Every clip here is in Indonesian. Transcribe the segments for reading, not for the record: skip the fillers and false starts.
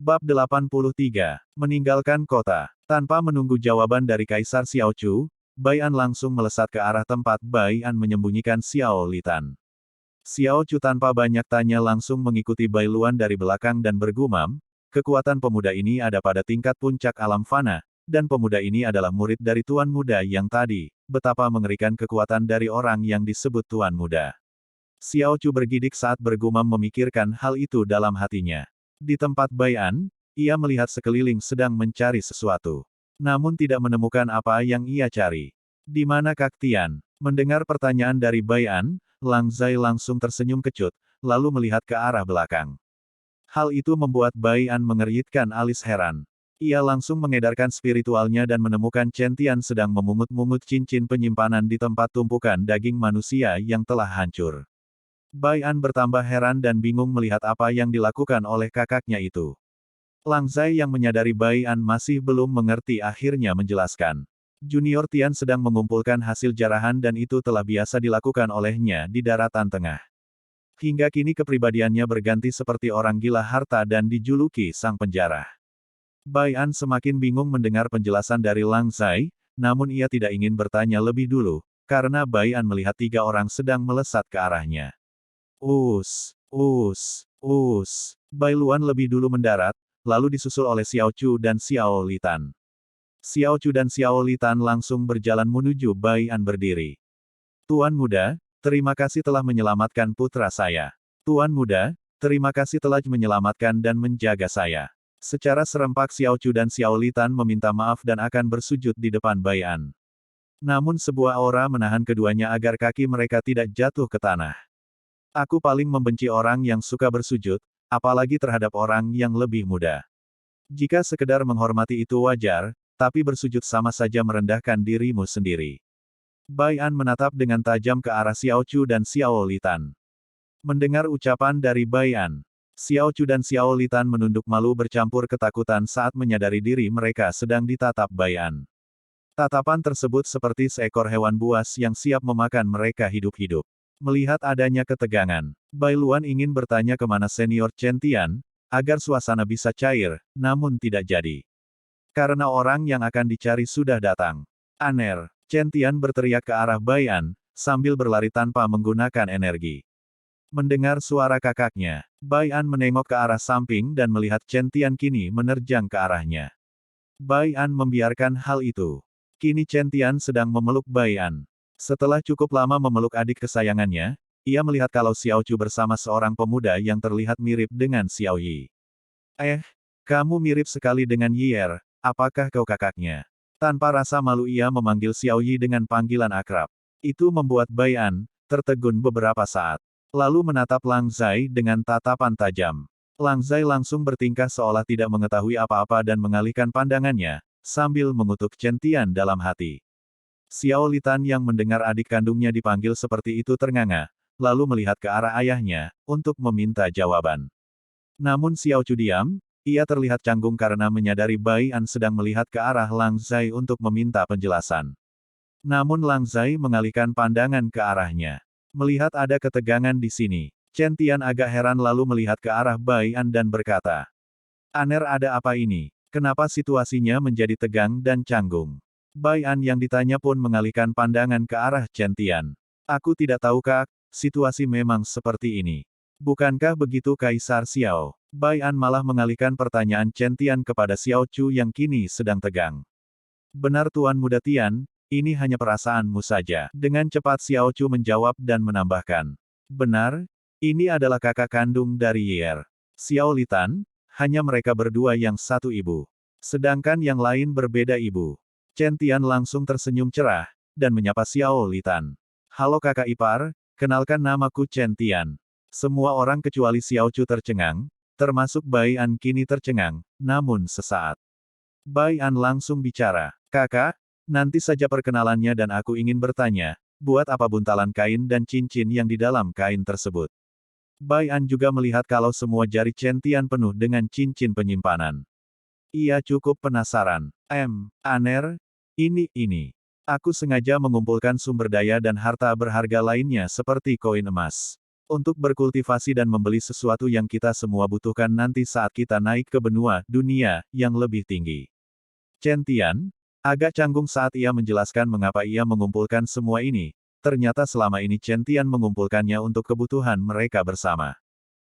Bab 83. Meninggalkan kota. Tanpa menunggu jawaban dari Kaisar Xiao Chu, Bai An langsung melesat ke arah tempat Bai An menyembunyikan Xiao Litan. Xiao Chu tanpa banyak tanya langsung mengikuti Bai Luan dari belakang dan bergumam, kekuatan pemuda ini ada pada tingkat puncak alam fana, dan pemuda ini adalah murid dari Tuan Muda yang tadi. Betapa mengerikan kekuatan dari orang yang disebut Tuan Muda. Xiao Chu bergidik saat bergumam memikirkan hal itu dalam hatinya. Di tempat Bai An, ia melihat sekeliling sedang mencari sesuatu. Namun tidak menemukan apa yang ia cari. Di mana Kak Tian? Mendengar pertanyaan dari Bai An, Lang Zai langsung tersenyum kecut, lalu melihat ke arah belakang. Hal itu membuat Bai An mengeritkan alis heran. Ia langsung mengedarkan spiritualnya dan menemukan Chen Tian sedang memungut-mungut cincin penyimpanan di tempat tumpukan daging manusia yang telah hancur. Bai An bertambah heran dan bingung melihat apa yang dilakukan oleh kakaknya itu. Lang Zai yang menyadari Bai An masih belum mengerti akhirnya menjelaskan. Junior Tian sedang mengumpulkan hasil jarahan dan itu telah biasa dilakukan olehnya di daratan tengah. Hingga kini kepribadiannya berganti seperti orang gila harta dan dijuluki sang penjara. Bai An semakin bingung mendengar penjelasan dari Lang Zai, namun ia tidak ingin bertanya lebih dulu, karena Bai An melihat 3 orang sedang melesat ke arahnya. Bai Luan lebih dulu mendarat, lalu disusul oleh Xiao Chu dan Xiao Litan. Xiao Chu dan Xiao Litan langsung berjalan menuju Bai An berdiri. Tuan Muda, terima kasih telah menyelamatkan putra saya. Tuan Muda, terima kasih telah menyelamatkan dan menjaga saya. Secara serempak Xiao Chu dan Xiao Litan meminta maaf dan akan bersujud di depan Bai An. Namun sebuah aura menahan keduanya agar kaki mereka tidak jatuh ke tanah. Aku paling membenci orang yang suka bersujud, apalagi terhadap orang yang lebih muda. Jika sekedar menghormati itu wajar, tapi bersujud sama saja merendahkan dirimu sendiri. Bai An menatap dengan tajam ke arah Xiao Chu dan Xiao Litan. Mendengar ucapan dari Bai An, Xiao Chu dan Xiao Litan menunduk malu bercampur ketakutan saat menyadari diri mereka sedang ditatap Bai An. Tatapan tersebut seperti seekor hewan buas yang siap memakan mereka hidup-hidup. Melihat adanya ketegangan, Bai Luan ingin bertanya kemana senior Chen Tian, agar suasana bisa cair, namun tidak jadi. Karena orang yang akan dicari sudah datang. Aner, Chen Tian berteriak ke arah Bai An, sambil berlari tanpa menggunakan energi. Mendengar suara kakaknya, Bai An menengok ke arah samping dan melihat Chen Tian kini menerjang ke arahnya. Bai An membiarkan hal itu. Kini Chen Tian sedang memeluk Bai An. Setelah cukup lama memeluk adik kesayangannya, ia melihat kalau Xiao Chu bersama seorang pemuda yang terlihat mirip dengan Xiao Yi. Kamu mirip sekali dengan Yier, apakah kau kakaknya? Tanpa rasa malu ia memanggil Xiao Yi dengan panggilan akrab. Itu membuat Bai An tertegun beberapa saat. Lalu menatap Lang Zai dengan tatapan tajam. Lang Zai langsung bertingkah seolah tidak mengetahui apa-apa dan mengalihkan pandangannya, sambil mengutuk Chen Tian dalam hati. Xiao Litan yang mendengar adik kandungnya dipanggil seperti itu ternganga, lalu melihat ke arah ayahnya, untuk meminta jawaban. Namun Xiao Chu diam, ia terlihat canggung karena menyadari Bai An sedang melihat ke arah Lang Zai untuk meminta penjelasan. Namun Lang Zai mengalihkan pandangan ke arahnya. Melihat ada ketegangan di sini, Chen Tian agak heran lalu melihat ke arah Bai An dan berkata, "Aner, ada apa ini? Kenapa situasinya menjadi tegang dan canggung?" Bai An yang ditanya pun mengalihkan pandangan ke arah Chen Tian. Aku tidak tahu Kak, situasi memang seperti ini. Bukankah begitu Kaisar Xiao? Bai An malah mengalihkan pertanyaan Chen Tian kepada Xiao Chu yang kini sedang tegang. Benar Tuan Muda Tian, ini hanya perasaanmu saja. Dengan cepat Xiao Chu menjawab dan menambahkan. Benar, ini adalah kakak kandung dari Yier. Xiao Litan, hanya mereka berdua yang satu ibu. Sedangkan yang lain berbeda ibu. Chen Tian langsung tersenyum cerah, dan menyapa Xiao Litan. Halo kakak ipar, kenalkan namaku Chen Tian. Semua orang kecuali Xiao Chu tercengang, termasuk Bai An kini tercengang, namun sesaat. Bai An langsung bicara, kakak, nanti saja perkenalannya dan aku ingin bertanya, buat apa buntalan kain dan cincin yang di dalam kain tersebut? Bai An juga melihat kalau semua jari Chen Tian penuh dengan cincin penyimpanan. Ia cukup penasaran. Aner, ini. Aku sengaja mengumpulkan sumber daya dan harta berharga lainnya seperti koin emas. Untuk berkultivasi dan membeli sesuatu yang kita semua butuhkan nanti saat kita naik ke benua dunia yang lebih tinggi. Chen Tian agak canggung saat ia menjelaskan mengapa ia mengumpulkan semua ini. Ternyata selama ini Chen Tian mengumpulkannya untuk kebutuhan mereka bersama.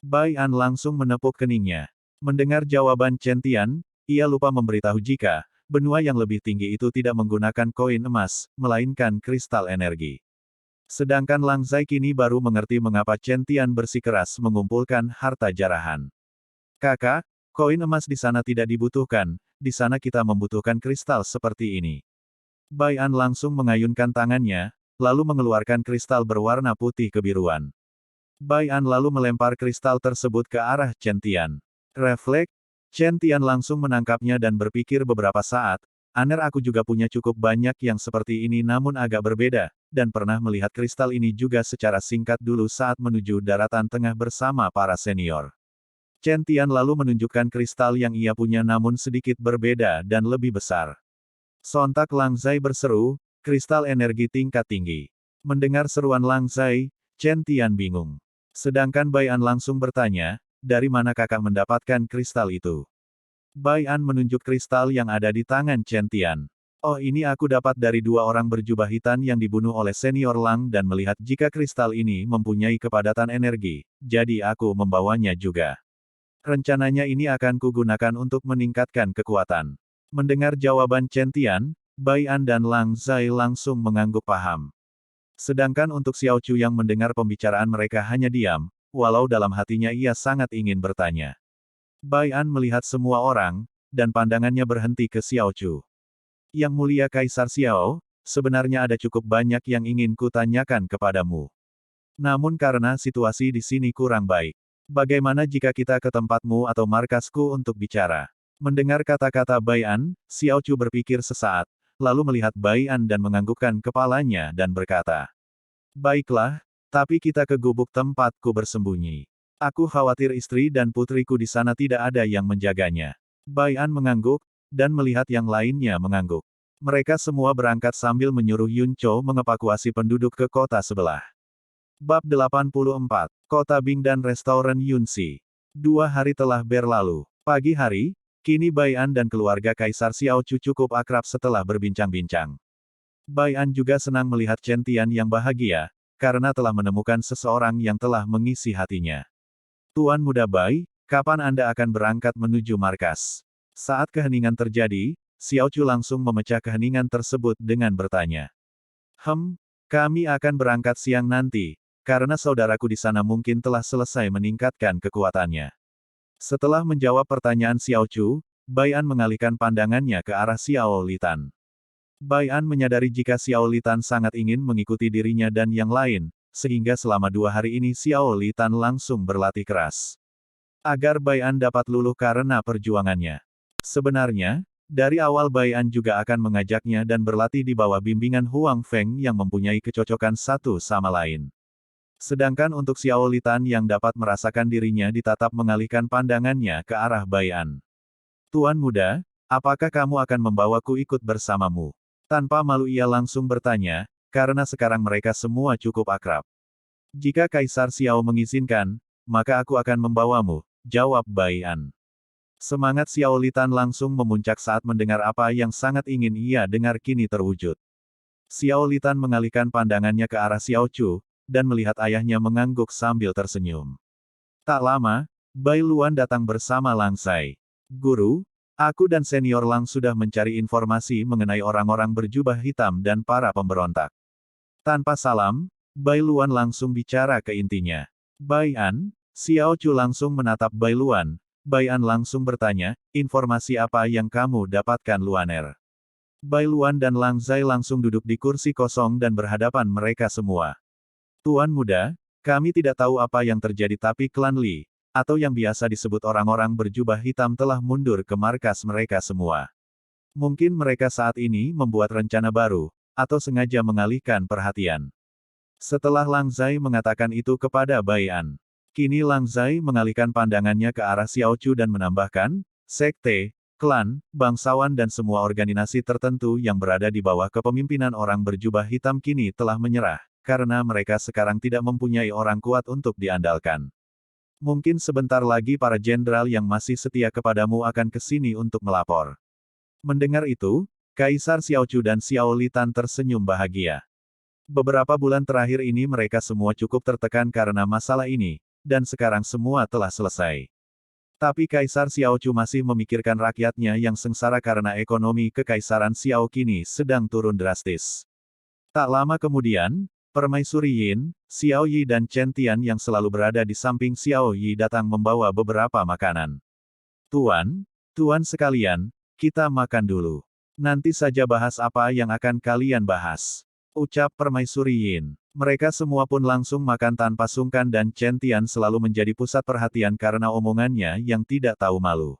Bai An langsung menepuk keningnya. Mendengar jawaban Chen Tian, ia lupa memberitahu jika benua yang lebih tinggi itu tidak menggunakan koin emas, melainkan kristal energi. Sedangkan Lang Zai kini baru mengerti mengapa Chen Tian bersikeras mengumpulkan harta jarahan. Kakak, koin emas di sana tidak dibutuhkan, di sana kita membutuhkan kristal seperti ini. Bai An langsung mengayunkan tangannya, lalu mengeluarkan kristal berwarna putih kebiruan. Bai An lalu melempar kristal tersebut ke arah Chen Tian. Refleks, Chen Tian langsung menangkapnya dan berpikir beberapa saat, "Aner, aku juga punya cukup banyak yang seperti ini namun agak berbeda, dan pernah melihat kristal ini juga secara singkat dulu saat menuju daratan tengah bersama para senior." Chen Tian lalu menunjukkan kristal yang ia punya namun sedikit berbeda dan lebih besar. Sontak Lang Zai berseru, "Kristal energi tingkat tinggi." Mendengar seruan Lang Zai, Chen Tian bingung. Sedangkan Bai An langsung bertanya, "Dari mana kakak mendapatkan kristal itu?" Bai An menunjuk kristal yang ada di tangan Chen Tian. "Oh, ini aku dapat dari dua orang berjubah hitam yang dibunuh oleh senior Lang dan melihat jika kristal ini mempunyai kepadatan energi, jadi aku membawanya juga. Rencananya ini akan kugunakan untuk meningkatkan kekuatan." Mendengar jawaban Chen Tian, Bai An dan Lang Zai langsung mengangguk paham. Sedangkan untuk Xiao Chu yang mendengar pembicaraan mereka hanya diam, walau dalam hatinya ia sangat ingin bertanya. Bai An melihat semua orang, dan pandangannya berhenti ke Xiao Chu. "Yang mulia Kaisar Xiao, sebenarnya ada cukup banyak yang ingin kutanyakan kepadamu. Namun karena situasi di sini kurang baik. Bagaimana jika kita ke tempatmu atau markasku untuk bicara?" Mendengar kata-kata Bai An, Xiao Chu berpikir sesaat, lalu melihat Bai An dan menganggukkan kepalanya dan berkata, "Baiklah, tapi kita ke gubuk tempatku bersembunyi. Aku khawatir istri dan putriku di sana tidak ada yang menjaganya." Bai An mengangguk, dan melihat yang lainnya mengangguk. Mereka semua berangkat sambil menyuruh Yun Chou mengevakuasi penduduk ke kota sebelah. Bab 84, Kota Bing dan Restoran Yunxi. 2 hari telah berlalu. Pagi hari, kini Bai An dan keluarga Kaisar Xiao Chu cukup akrab setelah berbincang-bincang. Bai An juga senang melihat Chen Tian yang bahagia, karena telah menemukan seseorang yang telah mengisi hatinya. "Tuan Muda Bai, kapan Anda akan berangkat menuju markas?" Saat keheningan terjadi, Xiao Chu langsung memecah keheningan tersebut dengan bertanya. Kami akan berangkat siang nanti, karena saudaraku di sana mungkin telah selesai meningkatkan kekuatannya." Setelah menjawab pertanyaan Xiao Chu, Bai An mengalihkan pandangannya ke arah Xiao Litan. Bai An menyadari jika Xiao Litan sangat ingin mengikuti dirinya dan yang lain, sehingga selama 2 hari ini Xiao Litan langsung berlatih keras. Agar Bai An dapat luluh karena perjuangannya. Sebenarnya, dari awal Bai An juga akan mengajaknya dan berlatih di bawah bimbingan Huang Feng yang mempunyai kecocokan satu sama lain. Sedangkan untuk Xiao Litan yang dapat merasakan dirinya ditatap mengalihkan pandangannya ke arah Bai An. "Tuan Muda, apakah kamu akan membawaku ikut bersamamu?" Tanpa malu ia langsung bertanya, karena sekarang mereka semua cukup akrab. "Jika Kaisar Xiao mengizinkan, maka aku akan membawamu," jawab Bai An. Semangat Xiao Litan langsung memuncak saat mendengar apa yang sangat ingin ia dengar kini terwujud. Xiao Litan mengalihkan pandangannya ke arah Xiao Chu, dan melihat ayahnya mengangguk sambil tersenyum. Tak lama, Bai Luan datang bersama Lang Zai. "Guru, aku dan senior Lang sudah mencari informasi mengenai orang-orang berjubah hitam dan para pemberontak." Tanpa salam, Bai Luan langsung bicara ke intinya. "Bai An," Xiao Chu langsung menatap Bai Luan. Bai An langsung bertanya, "Informasi apa yang kamu dapatkan Luaner?" Bai Luan dan Lang Zai langsung duduk di kursi kosong dan berhadapan mereka semua. "Tuan Muda, kami tidak tahu apa yang terjadi tapi klan Li, atau yang biasa disebut orang-orang berjubah hitam telah mundur ke markas mereka semua. Mungkin mereka saat ini membuat rencana baru, atau sengaja mengalihkan perhatian." Setelah Lang Zai mengatakan itu kepada Bai An, kini Lang Zai mengalihkan pandangannya ke arah Xiao Chu dan menambahkan, "Sekte, klan, bangsawan dan semua organisasi tertentu yang berada di bawah kepemimpinan orang berjubah hitam kini telah menyerah karena mereka sekarang tidak mempunyai orang kuat untuk diandalkan. Mungkin sebentar lagi para jenderal yang masih setia kepadamu akan ke sini untuk melapor. Mendengar itu, Kaisar Xiaochu dan Xiao Litan tersenyum bahagia. Beberapa bulan terakhir ini mereka semua cukup tertekan karena masalah ini, dan sekarang semua telah selesai. Tapi Kaisar Xiaochu masih memikirkan rakyatnya yang sengsara karena ekonomi Kekaisaran Xiao kini sedang turun drastis. Tak lama kemudian, Permaisuri Yin, Xiao Yi dan Chen Tian yang selalu berada di samping Xiao Yi datang membawa beberapa makanan. Tuan sekalian, kita makan dulu. Nanti saja bahas apa yang akan kalian bahas. Ucap Permaisuri Yin. Mereka semua pun langsung makan tanpa sungkan dan Chen Tian selalu menjadi pusat perhatian karena omongannya yang tidak tahu malu.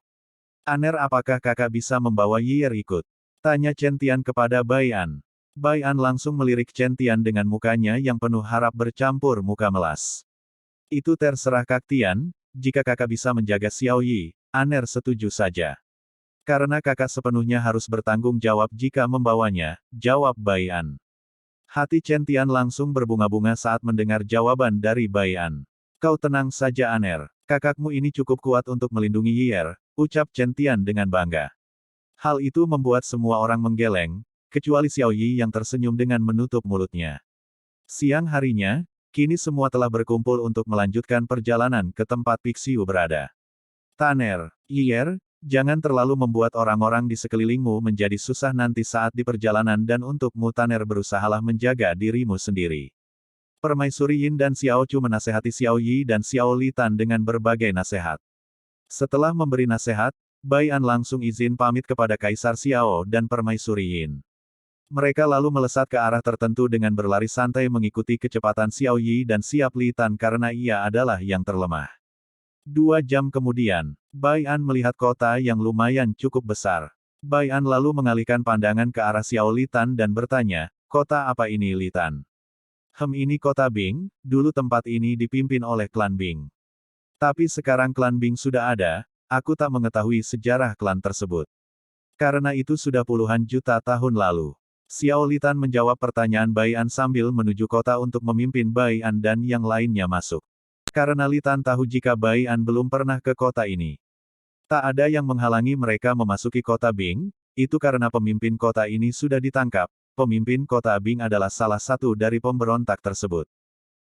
Aner, apakah kakak bisa membawa Yier ikut? Tanya Chen Tian kepada Bai An. Bai An langsung melirik Chen Tian dengan mukanya yang penuh harap bercampur muka melas. Itu terserah Kak Tian, jika kakak bisa menjaga Xiao Yi, Aner setuju saja. Karena kakak sepenuhnya harus bertanggung jawab jika membawanya, jawab Bai An. Hati Chen Tian langsung berbunga-bunga saat mendengar jawaban dari Bai An. Kau tenang saja Aner, kakakmu ini cukup kuat untuk melindungi Yier, ucap Chen Tian dengan bangga. Hal itu membuat semua orang menggeleng, kecuali Xiao Yi yang tersenyum dengan menutup mulutnya. Siang harinya, kini semua telah berkumpul untuk melanjutkan perjalanan ke tempat Pixiu berada. Tanner, Yier, jangan terlalu membuat orang-orang di sekelilingmu menjadi susah nanti saat di perjalanan dan untukmu Tanner berusahalah menjaga dirimu sendiri. Permaisuri Yin dan Xiao Chu menasehati Xiao Yi dan Xiao Litan dengan berbagai nasihat. Setelah memberi nasihat, Bai An langsung izin pamit kepada Kaisar Xiao dan Permaisuri Yin. Mereka lalu melesat ke arah tertentu dengan berlari santai mengikuti kecepatan Xiao Yi dan Siap Litan karena ia adalah yang terlemah. 2 jam kemudian, Bai An melihat kota yang lumayan cukup besar. Bai An lalu mengalihkan pandangan ke arah Xiao Litan dan bertanya, kota apa ini Litan? Ini kota Bing, dulu tempat ini dipimpin oleh klan Bing. Tapi sekarang klan Bing sudah ada, aku tak mengetahui sejarah klan tersebut. Karena itu sudah puluhan juta tahun lalu. Xiao Litan menjawab pertanyaan Bai An sambil menuju kota untuk memimpin Bai An dan yang lainnya masuk. Karena Litan tahu jika Bai An belum pernah ke kota ini. Tak ada yang menghalangi mereka memasuki kota Bing, itu karena pemimpin kota ini sudah ditangkap. Pemimpin kota Bing adalah salah satu dari pemberontak tersebut.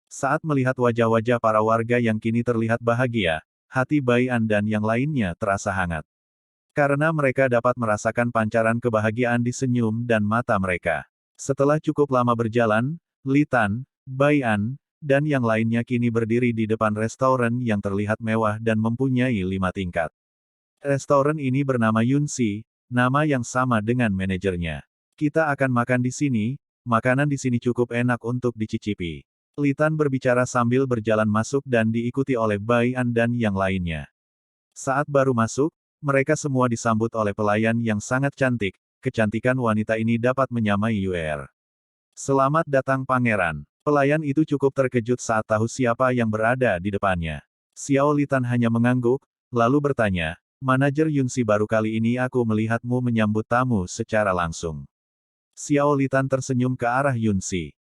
Saat melihat wajah-wajah para warga yang kini terlihat bahagia, hati Bai An dan yang lainnya terasa hangat. Karena mereka dapat merasakan pancaran kebahagiaan di senyum dan mata mereka. Setelah cukup lama berjalan, Litan, Bai An, dan yang lainnya kini berdiri di depan restoran yang terlihat mewah dan mempunyai 5 tingkat. Restoran ini bernama Yunxi, nama yang sama dengan manajernya. Kita akan makan di sini, makanan di sini cukup enak untuk dicicipi. Litan berbicara sambil berjalan masuk dan diikuti oleh Bai An dan yang lainnya. Saat baru masuk, mereka semua disambut oleh pelayan yang sangat cantik, kecantikan wanita ini dapat menyamai Yuer. Selamat datang pangeran. Pelayan itu cukup terkejut saat tahu siapa yang berada di depannya. Xiao Litan hanya mengangguk, lalu bertanya, manajer Yunxi baru kali ini aku melihatmu menyambut tamu secara langsung. Xiao Litan tersenyum ke arah Yunxi.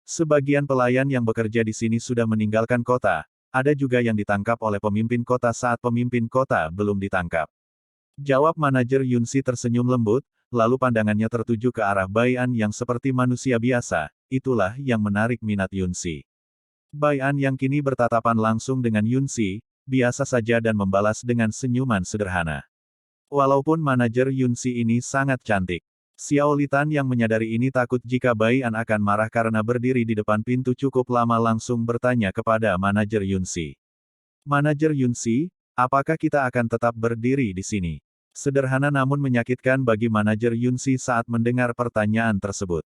Sebagian pelayan yang bekerja di sini sudah meninggalkan kota, ada juga yang ditangkap oleh pemimpin kota saat pemimpin kota belum ditangkap. Jawab manajer Yunxi tersenyum lembut, lalu pandangannya tertuju ke arah Bai An yang seperti manusia biasa, itulah yang menarik minat Yunxi. Bai An yang kini bertatapan langsung dengan Yunxi, biasa saja dan membalas dengan senyuman sederhana. Walaupun manajer Yunxi ini sangat cantik, Xiao Litan yang menyadari ini takut jika Bai An akan marah karena berdiri di depan pintu cukup lama langsung bertanya kepada manajer Yunxi. Manajer Yunxi, apakah kita akan tetap berdiri di sini? Sederhana namun menyakitkan bagi manajer Yunxi saat mendengar pertanyaan tersebut.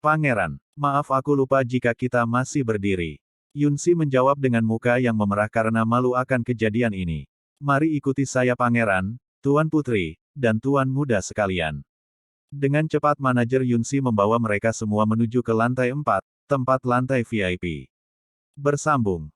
Pangeran, maaf aku lupa jika kita masih berdiri. Yunxi menjawab dengan muka yang memerah karena malu akan kejadian ini. Mari ikuti saya pangeran, tuan putri, dan tuan muda sekalian. Dengan cepat manajer Yunxi membawa mereka semua menuju ke lantai 4, tempat lantai VIP. Bersambung.